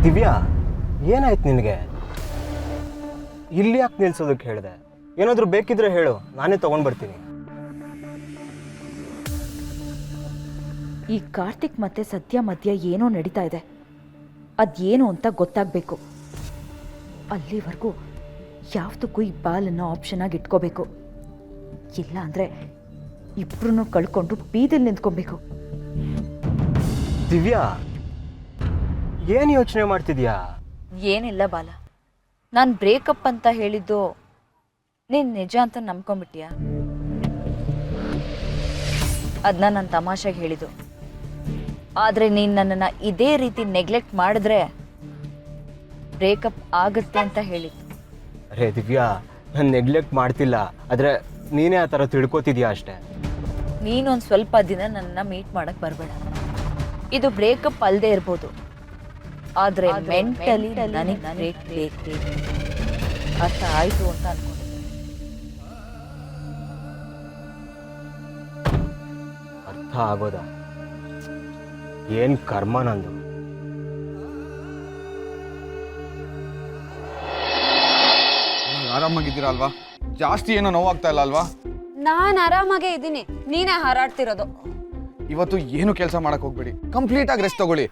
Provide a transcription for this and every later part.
ದಿವ್ಯಾ, ಏನಾಯ್ತು ನಿನಗೆ? ಇಲ್ಲಿ ಯಾಕೆ ನಿಲ್ಸೋದಕ್ಕೆ ಹೇಳಿದೆ? ಏನಾದರೂ ಬೇಕಿದ್ರೆ ಹೇಳು, ನಾನೇ ತಗೊಂಡು ಬರ್ತೀನಿ. ಈ ಕಾರ್ತಿಕ್ ಮತ್ತೆ ಸತ್ಯ ಮಧ್ಯ ಏನೋ ನಡೀತಾ ಇದೆ. ಅದೇನು ಅಂತ ಗೊತ್ತಾಗಬೇಕು. ಅಲ್ಲಿವರೆಗೂ ಯಾವುದಕ್ಕೂ ಈ ಬಾಲನ್ನು ಆಪ್ಷನ್ ಆಗಿ ಇಟ್ಕೋಬೇಕು. ಇಲ್ಲ ಅಂದರೆ ಇಬ್ಬರನ್ನು ಕಳ್ಕೊಂಡು ಬೀದಿಲ್ ನಿಂತ್ಕೊಬೇಕು. ದಿವ್ಯಾ, ಏನು ಯೋಚನೆ ಮಾಡ್ತಿದ್ಯಾ? ಏನಿಲ್ಲ ಬಾಲ, ನಾನು ಬ್ರೇಕಪ್ ಅಂತ ಹೇಳಿದ್ದು ನೀನು ನಿಜ ಅಂತ ನಂಬ್ಕೊಂಬಿಟ್ಟಿಯಾ? ಅದನ್ನ ನಾನು ತಮಾಷೆಗೆ ಹೇಳಿದ್ದು. ಆದರೆ ನೀನು ನನ್ನನ್ನು ಇದೇ ರೀತಿ ನೆಗ್ಲೆಕ್ಟ್ ಮಾಡಿದ್ರೆ ಬ್ರೇಕಪ್ ಆಗುತ್ತೆ ಅಂತ ಹೇಳಿದ್ದು. ಅರೇ ದಿವ್ಯಾ, ನಾನು ನೆಗ್ಲೆಕ್ಟ್ ಮಾಡ್ತಿಲ್ಲ, ಆದರೆ ನೀನೇ ಆ ಥರ ತಿಳ್ಕೊತಿದ್ಯಾ ಅಷ್ಟೇ. ನೀನೊಂದು ಸ್ವಲ್ಪ ದಿನ ನನ್ನ ಮೀಟ್ ಮಾಡಕ್ಕೆ ಬರಬೇಡ. ಇದು ಬ್ರೇಕಪ್ ಅಲ್ಲದೆ ಇರ್ಬೋದು, ಆದರೆ ಮೆಂಟಲಿ ನನಗೆ ಬ್ರೇಕ್ ಬೇಕು. ಅರ್ಥ ಆಯಿತು ಅಂತ ಅನ್ಕೊಂಡು. ಅರ್ಥ ಆಗೋದ? ಏನು ಕರ್ಮ ನಂದು. ಆರಾಮಾಗಿದ್ದೀರಾ ಅಲ್ವಾ? ಜಾಸ್ತಿ ಏನೋ ನೋವಾಗ್ತಾ ಇಲ್ಲ ಅಲ್ವಾ? ನಾನು ಆರಾಮಾಗೇ ಇದ್ದೀನಿ, ನೀನೇ ಹಾರಾಡ್ತಿರೋದು. ಇವತ್ತು ಏನು ಕೆಲಸ ಮಾಡಕ್ ಹೋಗ್ಬೇಡಿ, ಕಂಪ್ಲೀಟ್ ಆಗಿ ರೆಸ್ಟ್ ತಗೊಳ್ಳಿ.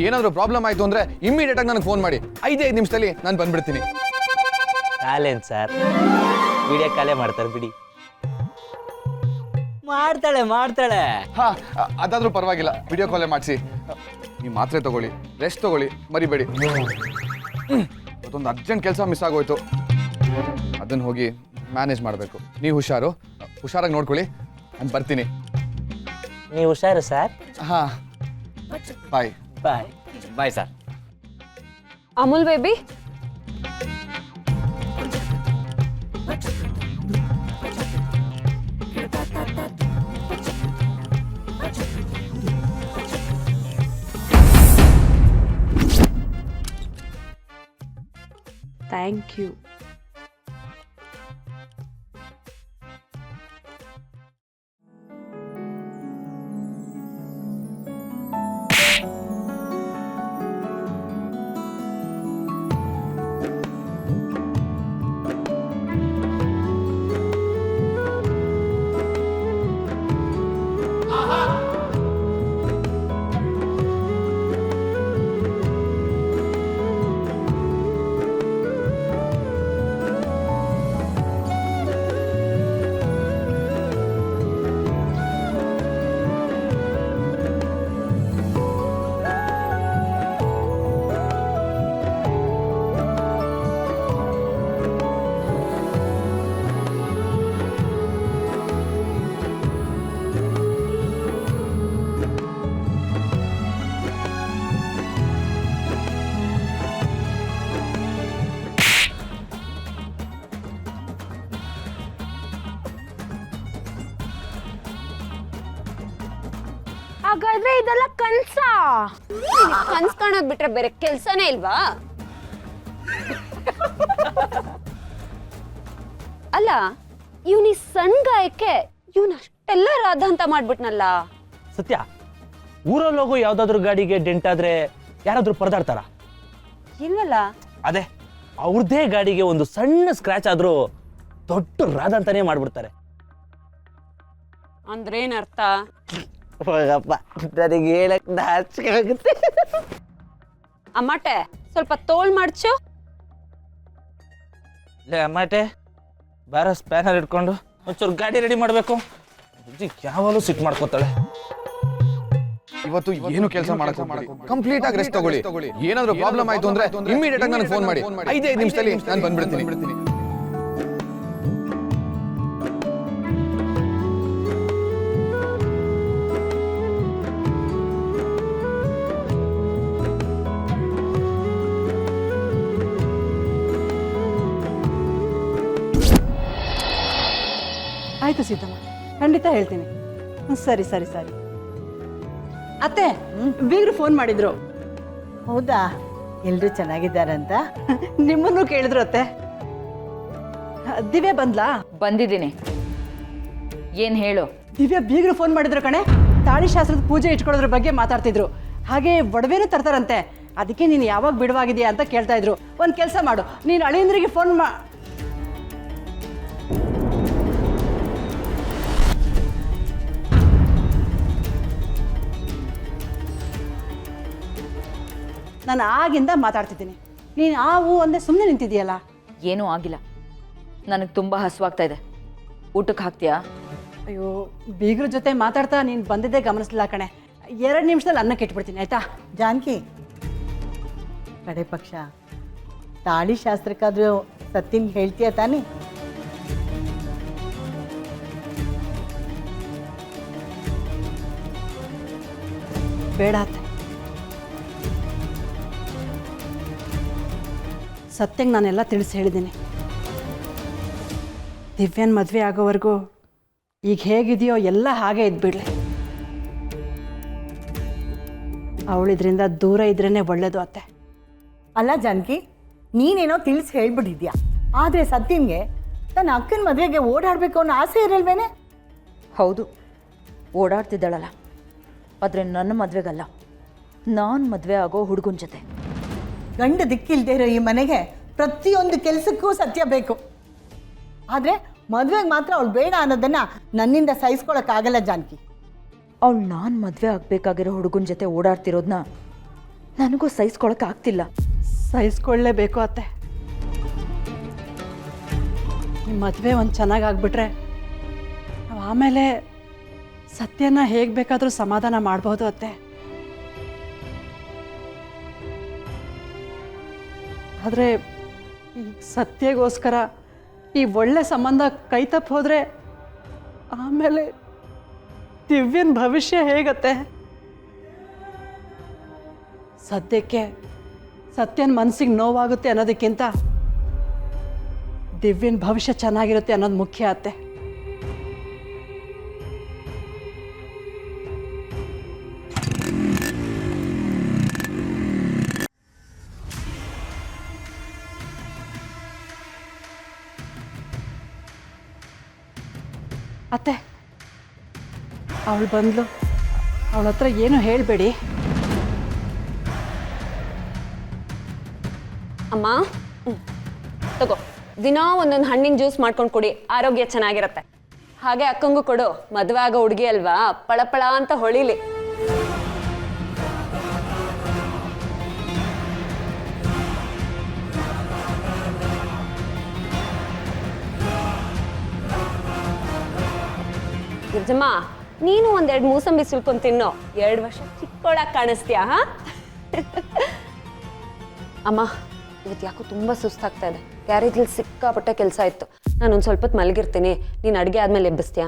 ಏನಾದರೂ ಪ್ರಾಬ್ಲಮ್ ಆಯ್ತು ಅಂದ್ರೆ ಇಮಿಡಿಯೇಟ್ ಆಗಿ ನನಗೆ ಫೋನ್ ಮಾಡಿ. 5 ನಿಮಿಷದಲ್ಲಿ ನಾನು ಬಂದ್ಬಿಡ್ತೀನಿ. ಕಾಲೇನ್ ಸರ್, ವಿಡಿಯೋ ಕಾಲೇ ಮಾಡ್ತಾರೆ ಬಿಡಿ. ಮಾಡ್ತಾಳೆ. ಹಾ, ಅದಾದ್ರೂ ಪರವಾಗಿಲ್ಲ, ವಿಡಿಯೋ ಕಾಲೇ ಮಾಡಿಸಿ. ನೀವು ಮಾತ್ರೆ ತಗೊಳ್ಳಿ, ರೆಸ್ಟ್ ತಗೊಳ್ಳಿ, ಮರಿಬೇಡಿ. ಅದೊಂದು ಅರ್ಜೆಂಟ್ ಕೆಲಸ ಮಿಸ್ ಆಗೋಯ್ತು, ಅದನ್ನು ಹೋಗಿ ಮ್ಯಾನೇಜ್ ಮಾಡಬೇಕು. ನೀವು ಹುಷಾರಾಗಿ ನೋಡ್ಕೊಳ್ಳಿ. ನಾನು ಬರ್ತೀನಿ. ನೀವು ಹುಷಾರು ಸರ್. ಹಾ, bye. Bye sir. Amul baby, thank you. ಹಾಗಾದ್ರೆ ಇದೆಲ್ಲ ಕನ್ಸ ಕಾಣೋದ್ ಬಿಟ್ರೆ ಬೇರೆ ಕೆಲ್ಸನೇ ಇಲ್ವಾ? ಅಲ್ಲ, ಇವನಿ ಸಣ್ಣ ಗಾಯಕ್ಕೆ ಇವನ್ ಅಷ್ಟೆಲ್ಲ ರಾಧ ಅಂತ ಮಾಡ್ಬಿಟ್ನಲ್ಲ. ಸತ್ಯ, ಊರಲ್ಲಿ ಹೋಗೋ ಯಾವ್ದಾದ್ರು ಗಾಡಿಗೆ ಡೆಂಟ್ ಆದ್ರೆ ಯಾರಾದ್ರೂ ಪರದಾಡ್ತಾರ? ಇಲ್ವಲ್ಲ. ಅದೇ ಅವ್ರದೇ ಗಾಡಿಗೆ ಒಂದು ಸಣ್ಣ ಸ್ಕ್ರಾಚ್ ಆದ್ರೂ ದೊಡ್ಡ ರಾಧ ಅಂತಾನೆ ಮಾಡ್ಬಿಡ್ತಾರೆ. ಅಂದ್ರೇನರ್ಥ? ಹೋಗಪ್ಪ, ನನಗೆ ಹೇಳಕ್ ನಾಚಿಕೆ ಆಗುತ್ತೆ. ಅಮ್ಮಟೆ, ಸ್ವಲ್ಪ ತೋಳ್ ಮಾಡ್ಚು. ಲೇ ಅಮ್ಮಾಟೆ, ಬಾರ ಸ್ಪ್ಯಾನರ್ ಇಟ್ಕೊಂಡು ಒಂಚೂರು ಗಾಡಿ ರೆಡಿ ಮಾಡಬೇಕು. ಯಾವಾಗಲೂ ಸಿಟ್ ಮಾಡ್ಕೋತಾಳೆ. ಇವತ್ತು ಏನು ಕೆಲಸ ಮಾಡಕ್ ಹೋಗ್ಬೇಡಿ, ಕಂಪ್ಲೀಟ್ ಆಗಿ ರೆಸ್ಟ್ ತಗೊಳ್ಳಿ. ಏನಾದರೂ ಪ್ರಾಬ್ಲಮ್ ಆಯ್ತು ಅಂದ್ರೆ ಇಮಿಡಿಯೇಟ್ ಆಗಿ ನನಗೆ ಫೋನ್ ಮಾಡಿ. 5 ನಿಮಿಷದಲ್ಲಿ ನಾನು ಬಂದ್ಬಿಡ್ತೀನಿ. ಆಯಿತು ಸೀತಮ್ಮ, ಖಂಡಿತ ಹೇಳ್ತೀನಿ. ಸರಿ ಸರಿ ಸರಿ. ಅತ್ತೆ, ಬೀಗರು ಫೋನ್ ಮಾಡಿದ್ರು. ಹೌದಾ? ಎಲ್ಲರೂ ಚೆನ್ನಾಗಿದ್ದಾರಂತ? ನಿಮ್ಮನ್ನು ಕೇಳಿದ್ರು ಅತ್ತೆ. ದಿವ್ಯಾ ಬಂದ್ಲಾ? ಬಂದಿದ್ದೀನಿ. ಏನು ಹೇಳು? ದಿವ್ಯಾ ಬೀಗರು ಫೋನ್ ಮಾಡಿದ್ರು ಕಣೆ. ತಾಳಿ ಶಾಸ್ತ್ರದ ಪೂಜೆ ಇಟ್ಕೊಳ್ಳೋದ್ರ ಬಗ್ಗೆ ಮಾತಾಡ್ತಿದ್ರು. ಹಾಗೆ ಒಡವೆನೂ ತರ್ತಾರಂತೆ. ಅದಕ್ಕೆ ನೀನು ಯಾವಾಗ ಬಿಡುವಾಗಿದೆಯಾ ಅಂತ ಕೇಳ್ತಾ ಇದ್ರು. ಒಂದು ಕೆಲಸ ಮಾಡು, ನೀನು ಅಳಿಯಂದ್ರಿಗೆ ಫೋನ್ ನಾನು ಆಗಿಂದ ಮಾತಾಡ್ತಿದ್ದೀನಿ, ನೀನು ಆ ಹೂ ಒಂದೇ ಸುಮ್ಮನೆ ನಿಂತಿದೆಯಲ್ಲ. ಏನೂ ಆಗಿಲ್ಲ, ನನಗೆ ತುಂಬ ಹಸುವಾಗ್ತಾ ಇದೆ. ಊಟಕ್ಕೆ ಹಾಕ್ತೀಯಾ? ಅಯ್ಯೋ, ಬೀಗ್ರ ಜೊತೆ ಮಾತಾಡ್ತಾ ನೀನು ಬಂದಿದ್ದೇ ಗಮನಿಸ್ಲಿಲ್ಲ ಕಣೆ. 2 ನಿಮಿಷದಲ್ಲಿ ಅನ್ನ ಕೆಟ್ಬಿಡ್ತೀನಿ ಆಯ್ತಾ? ಜಾನಕಿ, ಕಡೆ ಪಕ್ಷ ತಾಳಿ ಶಾಸ್ತ್ರಕ್ಕಾದ್ರೂ ಸತ್ತಿನ ಹೇಳ್ತೀಯ ತಾನೇ? ಬೇಡ ಅತ್ತೆ, ಸತ್ಯಂಗೆ ನಾನೆಲ್ಲ ತಿಳಿಸಿ ಹೇಳಿದ್ದೀನಿ. ದಿವ್ಯನ್ ಮದುವೆ ಆಗೋವರೆಗೂ ಈಗ ಹೇಗಿದೆಯೋ ಎಲ್ಲ ಹಾಗೆ ಇದ್ಬಿಡ್ಲಿ. ಅವಳಿದ್ರಿಂದ ದೂರ ಇದ್ರೇ ಒಳ್ಳೇದು ಅತ್ತೆ. ಅಲ್ಲ ಜಾನಕಿ, ನೀನೇನೋ ತಿಳಿಸಿ ಹೇಳ್ಬಿಟ್ಟಿದ್ಯಾ, ಆದರೆ ಸತ್ಯನ್ಗೆ ತನ್ನ ಅಕ್ಕನ ಮದುವೆಗೆ ಓಡಾಡಬೇಕು ಅನ್ನೋ ಆಸೆ ಇರಲ್ವೇನೆ? ಹೌದು, ಓಡಾಡ್ತಿದ್ದಾಳಲ್ಲ, ಆದರೆ ನನ್ನ ಮದುವೆಗಲ್ಲ, ನಾನು ಮದುವೆ ಆಗೋ ಹುಡುಗನ ಜೊತೆ. ಗಂಡ ದಿಕ್ಕಿಲ್ದೇ ಇರೋ ಈ ಮನೆಗೆ ಪ್ರತಿಯೊಂದು ಕೆಲಸಕ್ಕೂ ಸತ್ಯ ಬೇಕು. ಆದರೆ ಮದುವೆಗೆ ಮಾತ್ರ ಅವಳು ಬೇಡ ಅನ್ನೋದನ್ನು ನನ್ನಿಂದ ಸಹಿಸ್ಕೊಳಕ್ಕಾಗಲ್ಲ ಜಾನಕಿ. ಅವಳು ನಾನು ಮದುವೆ ಆಗಬೇಕಾಗಿರೋ ಹುಡುಗನ ಜೊತೆ ಓಡಾಡ್ತಿರೋದನ್ನ ನನಗೂ ಸಹಿಸ್ಕೊಳಕ್ಕಾಗ್ತಿಲ್ಲ. ಸಹಿಸ್ಕೊಳ್ಳೇಬೇಕು ಅತ್ತೆ. ನಿಮ್ಮ ಮದುವೆ ಒಂದು ಚೆನ್ನಾಗಾಗ್ಬಿಟ್ರೆ ನಾವು ಆಮೇಲೆ ಸತ್ಯನ ಹೇಗೆ ಬೇಕಾದರೂ ಸಮಾಧಾನ ಮಾಡ್ಬೋದು ಅತ್ತೆ. ಆದರೆ ಈಗ ಸತ್ಯಗೋಸ್ಕರ ಈ ಒಳ್ಳೆ ಸಂಬಂಧ ಕೈ ತಪ್ಪಿ ಹೋದರೆ ಆಮೇಲೆ ದಿವ್ಯನ ಭವಿಷ್ಯ ಹೇಗತ್ತೆ? ಸದ್ಯಕ್ಕೆ ಸತ್ಯನ ಮನಸ್ಸಿಗೆ ನೋವಾಗುತ್ತೆ ಅನ್ನೋದಕ್ಕಿಂತ ದಿವ್ಯನ ಭವಿಷ್ಯ ಚೆನ್ನಾಗಿರುತ್ತೆ ಅನ್ನೋದು ಮುಖ್ಯ ಅತ್ತೆ. ಅತ್ತೆ, ಅವಳು ಬಂದ್ಲು, ಅವಳ ಹತ್ರ ಏನು ಹೇಳಬೇಡಿ. ಅಮ್ಮ, ತಗೋ, ದಿನ ಒಂದೊಂದು ಹಣ್ಣಿನ ಜ್ಯೂಸ್ ಮಾಡ್ಕೊಂಡು ಕುಡಿ, ಆರೋಗ್ಯ ಚೆನ್ನಾಗಿರತ್ತೆ. ಹಾಗೆ ಅಕ್ಕಂಗೂ ಕೊಡು, ಮದುವೆ ಆಗೋ ಹುಡುಗಿ ಅಲ್ವಾ, ಪಳಪಳ ಅಂತ ಹೊಳಿಲಿ. ಗಿರ್ಜಮ್ಮ, ನೀನು 1-2 ಮೂಸಂಬಿ ಸುಲ್ಕೊಂಡು ತಿನ್ನೋ, 2 ವರ್ಷ ಚಿಕ್ಕೋಳಾಗಿ ಕಾಣಿಸ್ತೀಯಾ? ಹಾ ಅಮ್ಮ, ಇವತ್ತು ಯಾಕೋ ತುಂಬ ಸುಸ್ತಾಗ್ತಾ ಇದೆ. ಗ್ಯಾರೇಜಲ್ಲಿ ಸಿಕ್ಕಾಪಟ್ಟೆ ಕೆಲಸ ಇತ್ತು. ನಾನು ಒಂದು ಸ್ವಲ್ಪ ಹೊತ್ತು ಮಲಗಿರ್ತೀನಿ, ನೀನು ಅಡುಗೆ ಆದಮೇಲೆ ಎಬ್ಬಿಸ್ತೀಯಾ?